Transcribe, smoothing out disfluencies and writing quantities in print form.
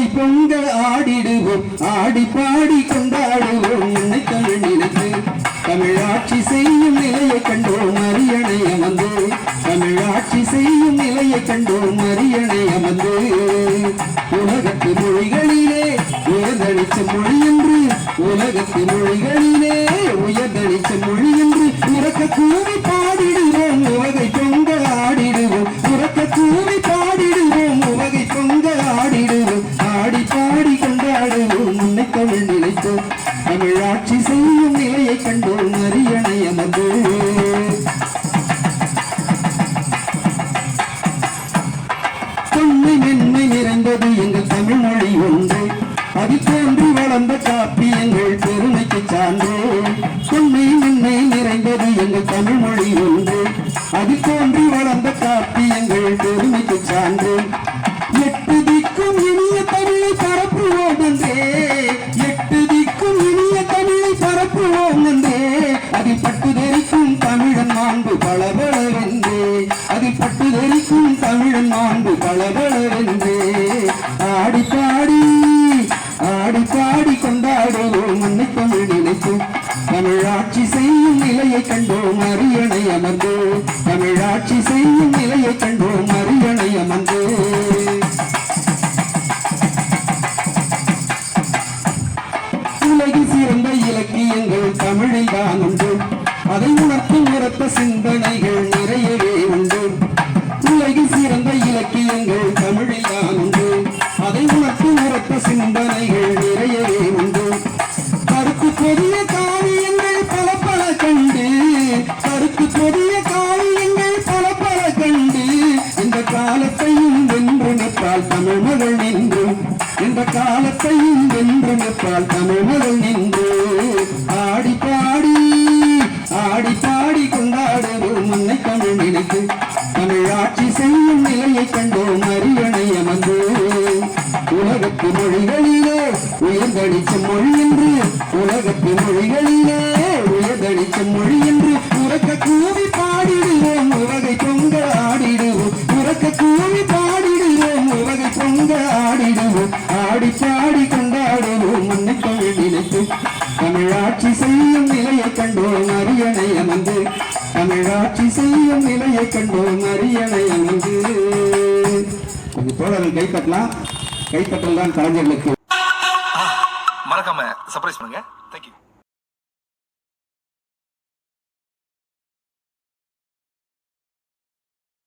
உலகை பொங்க ஆடிடுவோம், ஆடி பாடி கொண்டாடுவோம். என்னை தமிழ் நினைத்து தமிழாட்சி செய்யும் நிலையை கண்டோம் அரியணை அமர்ந்து. தமிழாட்சி செய்யும் நிலையை கண்டோம் அரியணை அமர்ந்து. உலகத்து மொழிகளிலே உயர்தளிச்ச மொழி என்று, உலகத்து மொழிகளிலே உயர்தளிச்ச மொழி என்று உறக்க கூவி பாடிடுவோம், உலகை பொங்க ஆடிடுவோம். உறக்க கூவி பாடிடுவோம், உலகை பொங்க ஆடிடுவோம். ஆடி பாடி கொண்டாடுவோம். உன்னை தமிழ் நினைத்தோம் தமிழாட்சி செய்யும் நிலையை கண்டோம் அரியணை அமர்ந்து. தொன்மை மென்மை நிறைந்தது எங்கள் தமிழ் மொழி ஒன்று, அது தோன்றி வளர்ந்த காப்பியங்கள் பெருமைக்கு சான்று. தொன்மை மென்மை நிறைந்தது எங்கள் தமிழ் மொழி ஒன்று, அது தோன்றி வளர்ந்த காப்பியங்கள் பெருமைக்கு சான்று. எட்டு திக்கும் இனிய தமிழை பரப்புவோம் என்றே, எட்டு திக்கும் இனிய தமிழை பரப்புவோம் என்றே. அதில் பட்டு தெரிக்கும் தமிழன் மாண்பு பளபளவென்றே, அதில் பட்டு தெரிக்கும் தமிழன் மாண்பு பளபளவென்றே. ஆடி பாடி ஆடி பாடி கொண்டாடுவோம். உன்னை தமிழ் நினைத்தோம் தமிழாட்சி செய்யும் நிலையை கண்டோம் அரியணை அமர்ந்து. தமிழாட்சி செய்யும் நிலையை கண்டோம் அரியணை அமர்ந்து. உலகில் சிறந்த இலக்கியங்கள் தமிழில் தான் உண்டு, அதை உணர்த்தும் உரத்த சிந்தனைகள் நிறையவே உண்டு. உலகில் சிறந்த இலக்கியங்கள் தமிழில் தான் உண்டு, அதை உணர்த்தும் உரத்த சிந்தனைகள் நிறையவே உண்டு. கருக்கு பொதிய காவியங்கள் பல பல கண்டு, கருக்கு பொதிய காவியங்கள் பல பல கண்டு. இந்த காலத்தையும் வென்று நிற்பால் தமிழ் மகள் நின்று, இந்த காலத்தையும் வென்று நிற்பால் தமிழ் மகள் நின்று. ஆடி பாடி ஆடி பாடி கொண்டாடுவோம். உன்னை தமிழ் நினைத்து தமிழாட்சி செய்யும் நிலையை கண்டோம் அரியணை அமர்ந்து. உலகத்து மொழிகளிலே உயர்தளிச்ச மொழி என்று, உலகத்து மொழிகளிலே உயர்தளிச்ச மொழி என்று உறக்க கூவி பாடிடுவோம், உலகை பொங்க ஆடிடுவோம். உறக்க கூவி பாடிடுவோம், உலகை பொங்க ஆடிடுவோம். ஆடி பாடி கொண்டாடுவோம். உன்னை தமிழ் நினைத்து தமிழாட்சி செய்யும் நிலையை கண்டோம் அரியணை அமர்ந்து. தமிழாட்சி செய்யும் நிலையை கண்டோம் அரியணை அமர்ந்து. கொஞ்சம் தோழர்கள் கை தட்டலாம். கைத்தட்டல் தான் கலைஞர்களுக்கு. மறக்காம சர்ப்ரைஸ் பண்ணுங்க. தேங்க்யூ.